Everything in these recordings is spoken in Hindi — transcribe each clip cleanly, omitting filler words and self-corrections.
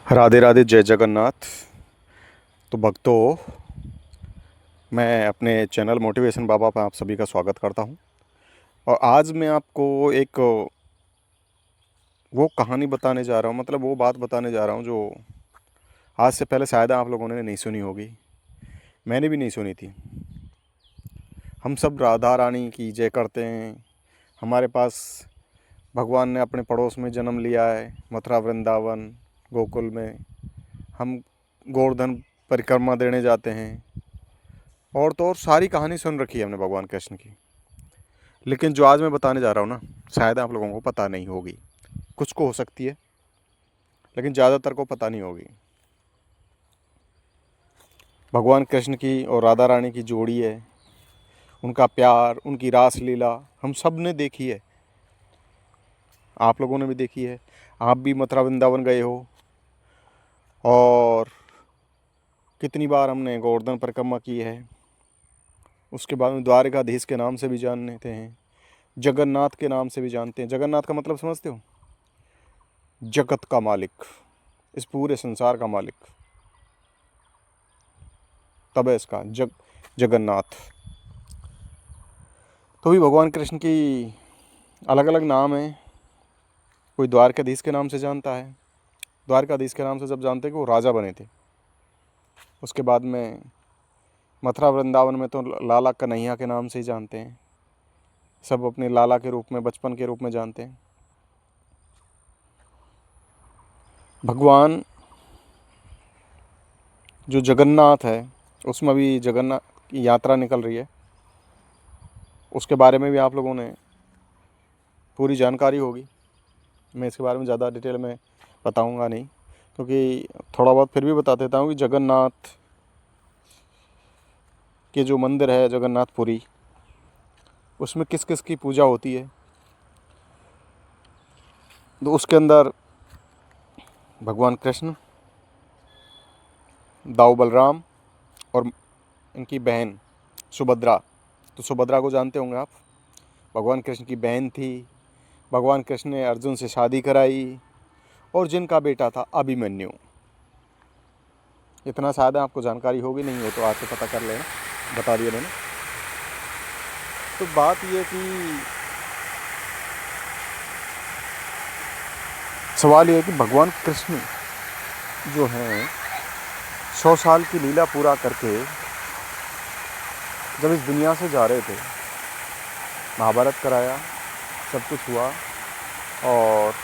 राधे राधे, जय जगन्नाथ। तो भक्तों, मैं अपने चैनल मोटिवेशन बाबा पर आप सभी का स्वागत करता हूं। और आज मैं आपको एक वो कहानी बताने जा रहा हूं, मतलब वो बात बताने जा रहा हूं जो आज से पहले शायद आप लोगों ने नहीं सुनी होगी। मैंने भी नहीं सुनी थी। हम सब राधा रानी की जय करते हैं। हमारे पास भगवान ने अपने पड़ोस में जन्म लिया है, मथुरा वृंदावन गोकुल में। हम गोवर्धन परिक्रमा देने जाते हैं। और तो और सारी कहानी सुन रखी है हमने भगवान कृष्ण की। लेकिन जो आज मैं बताने जा रहा हूँ ना, शायद आप लोगों को पता नहीं होगी। कुछ को हो सकती है, लेकिन ज़्यादातर को पता नहीं होगी। भगवान कृष्ण की और राधा रानी की जोड़ी है। उनका प्यार, उनकी रास लीला हम सब ने देखी है। आप लोगों ने भी देखी है। आप भी मथुरा वृंदावन गए हो। और कितनी बार हमने गोवर्धन परिक्रमा की है। उसके बाद में द्वारकाधीश के नाम से भी जानते हैं, जगन्नाथ के नाम से भी जानते हैं। जगन्नाथ का मतलब समझते हो? जगत का मालिक, इस पूरे संसार का मालिक। तब है इसका जगन्नाथ। तो भी भगवान कृष्ण की अलग अलग नाम है। कोई द्वारकाधीश के नाम से जानता है। द्वारकाधीश के नाम से जब जानते हैं कि वो राजा बने थे। उसके बाद में मथुरा वृंदावन में तो लाला कन्हैया के नाम से ही जानते हैं। सब अपने लाला के रूप में, बचपन के रूप में जानते हैं। भगवान जो जगन्नाथ है, उसमें भी जगन्नाथ की यात्रा निकल रही है। उसके बारे में भी आप लोगों ने पूरी जानकारी होगी। मैं इसके बारे में ज़्यादा डिटेल में बताऊंगा नहीं, क्योंकि थोड़ा बहुत फिर भी बता देता हूँ कि जगन्नाथ के जो मंदिर है जगन्नाथपुरी, उसमें किस किस की पूजा होती है। तो उसके अंदर भगवान कृष्ण, दाऊ बलराम और इनकी बहन सुभद्रा। तो सुभद्रा को जानते होंगे आप। भगवान कृष्ण की बहन थी। भगवान कृष्ण ने अर्जुन से शादी कराई और जिनका बेटा था अभिमन्यु। इतना शायद आपको जानकारी होगी, नहीं हो तो आज से पता कर लेना, बता दिया मैंने। तो बात ये कि सवाल ये है कि भगवान कृष्ण जो हैं 100 साल की लीला पूरा करके जब इस दुनिया से जा रहे थे, महाभारत कराया, सब कुछ हुआ। और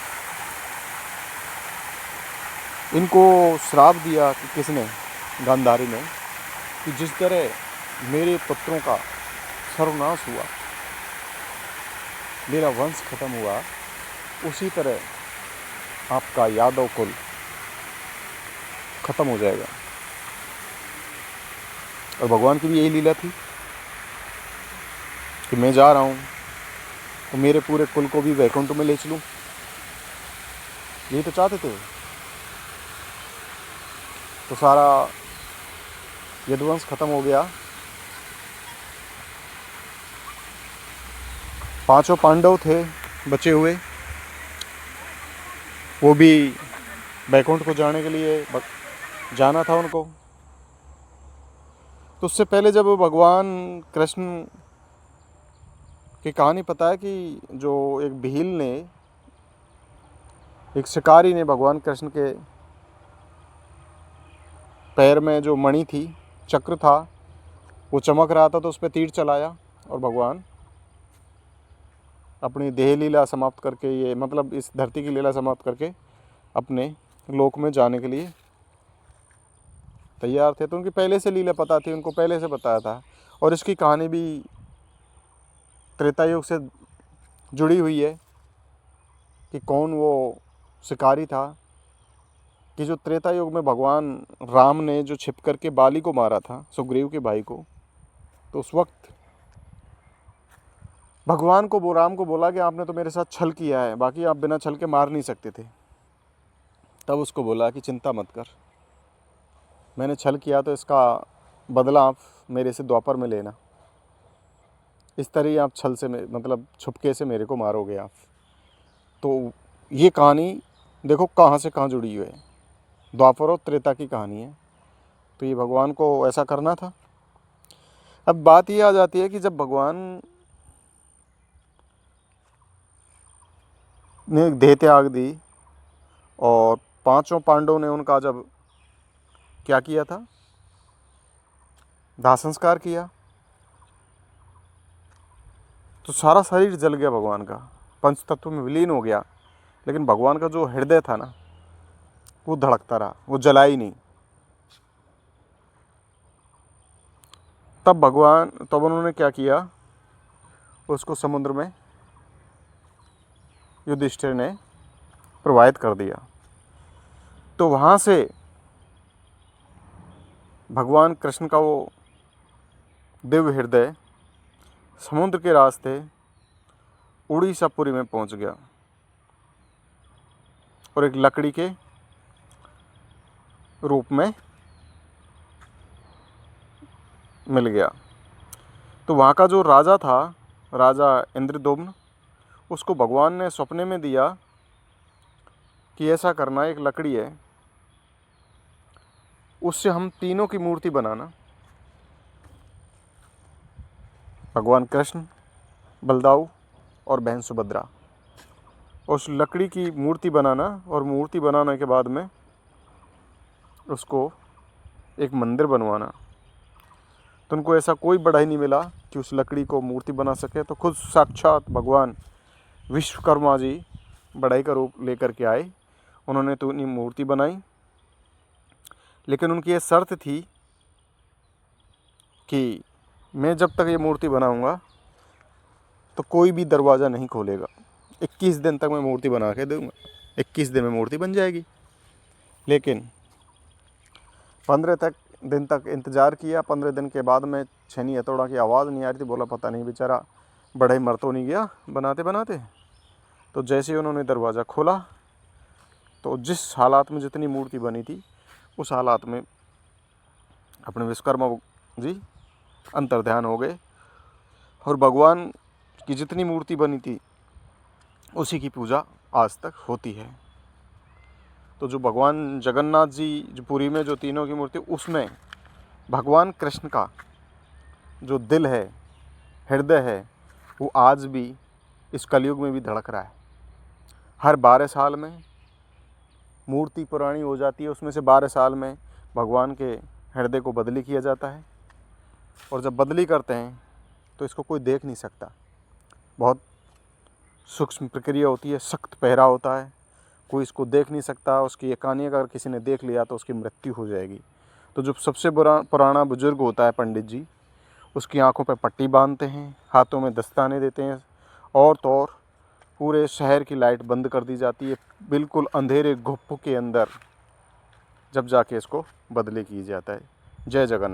इनको श्राप दिया कि किसने? गांधारी ने, कि जिस तरह मेरे पुत्रों का सर्वनाश हुआ, मेरा वंश खत्म हुआ, उसी तरह आपका यादव कुल खत्म हो जाएगा। और भगवान की भी यही लीला थी कि मैं जा रहा हूँ तो मेरे पूरे कुल को भी वैकुंठ में ले चलूँ। यही तो चाहते थे। तो सारा यदुवंश खत्म हो गया। 5 पांडव थे बचे हुए, वो भी वैकुंठ को जाने के लिए जाना था उनको। तो उससे पहले जब भगवान कृष्ण की कहानी पता है कि जो एक भील ने, एक शिकारी ने भगवान कृष्ण के पैर में जो मणि थी, चक्र था, वो चमक रहा था, तो उस पर तीर चलाया। और भगवान अपनी देह लीला समाप्त करके, ये मतलब इस धरती की लीला समाप्त करके अपने लोक में जाने के लिए तैयार थे। तो उनकी पहले से लीला पता थी, उनको पहले से बताया था। और इसकी कहानी भी त्रेता युग से जुड़ी हुई है कि कौन वो शिकारी था, कि जो त्रेता युग में भगवान राम ने जो छिप करके बाली को मारा था, सुग्रीव के भाई को। तो उस वक्त भगवान को वो राम को बोला कि आपने तो मेरे साथ छल किया है, बाकी आप बिना छल के मार नहीं सकते थे। तब उसको बोला कि चिंता मत कर, मैंने छल किया तो इसका बदला आप मेरे से द्वापर में लेना। इस तरह आप छल से मतलब छुपके से मेरे को मारोगे आप। तो ये कहानी देखो कहाँ से कहाँ जुड़ी हुई है। द्वापर और त्रेता की कहानी है। तो ये भगवान को ऐसा करना था। अब बात ये आ जाती है कि जब भगवान ने देह त्याग दी और पांचों पांडवों ने उनका जब क्या किया था, दाह संस्कार किया, तो सारा शरीर जल गया भगवान का, पंच तत्व में विलीन हो गया, लेकिन भगवान का जो हृदय था ना वो धड़कता रहा, वो जला ही नहीं। तब उन्होंने क्या किया, उसको समुद्र में युधिष्ठिर ने प्रवाहित कर दिया। तो वहाँ से भगवान कृष्ण का वो दिव्य हृदय समुद्र के रास्ते उड़ीसापुरी में पहुँच गया और एक लकड़ी के रूप में मिल गया। तो वहाँ का जो राजा था, राजा इंद्रदुम्न, उसको भगवान ने सपने में दिया कि ऐसा करना, एक लकड़ी है उससे हम तीनों की मूर्ति बनाना, भगवान कृष्ण, बलदाऊ और बहन सुभद्रा। उस लकड़ी की मूर्ति बनाना और मूर्ति बनाने के बाद में उसको एक मंदिर बनवाना। तो उनको ऐसा कोई बढ़ाई नहीं मिला कि उस लकड़ी को मूर्ति बना सके, तो खुद साक्षात भगवान विश्वकर्मा जी बढ़ाई का रूप लेकर के आए। उन्होंने तो उन्हीं मूर्ति बनाई, लेकिन उनकी ये शर्त थी कि मैं जब तक ये मूर्ति बनाऊंगा तो कोई भी दरवाज़ा नहीं खोलेगा। 21 दिन तक मैं मूर्ति बना के दूंगा, 21 दिन में मूर्ति बन जाएगी। लेकिन 15 दिन तक इंतज़ार किया। 15 दिन के बाद में छेनी हथौड़ा की आवाज़ नहीं आ रही थी। बोला पता नहीं बेचारा बढ़ई मर तो नहीं गया बनाते बनाते। तो जैसे ही उन्होंने दरवाज़ा खोला तो जिस हालात में जितनी मूर्ति बनी थी उस हालात में अपने विश्वकर्मा जी अंतर्ध्यान हो गए और भगवान की जितनी मूर्ति बनी थी उसी की पूजा आज तक होती है। तो जो भगवान जगन्नाथ जी जो पुरी में जो तीनों की मूर्ति, उसमें भगवान कृष्ण का जो दिल है, हृदय है, वो आज भी इस कलयुग में भी धड़क रहा है। हर 12 साल में मूर्ति पुरानी हो जाती है, उसमें से 12 साल में भगवान के हृदय को बदली किया जाता है। और जब बदली करते हैं तो इसको कोई देख नहीं सकता, बहुत सूक्ष्म प्रक्रिया होती है, सख्त पहरा होता है, कोई इसको देख नहीं सकता। उसकी ये कहानी अगर किसी ने देख लिया तो उसकी मृत्यु हो जाएगी। तो जो सबसे पुराना बुजुर्ग होता है पंडित जी, उसकी आंखों पर पट्टी बांधते हैं, हाथों में दस्ताने देते हैं, और तो और पूरे शहर की लाइट बंद कर दी जाती है। बिल्कुल अंधेरे गुप्प के अंदर जब जाके इसको बदली की जाता है। जय जगन्नाथ।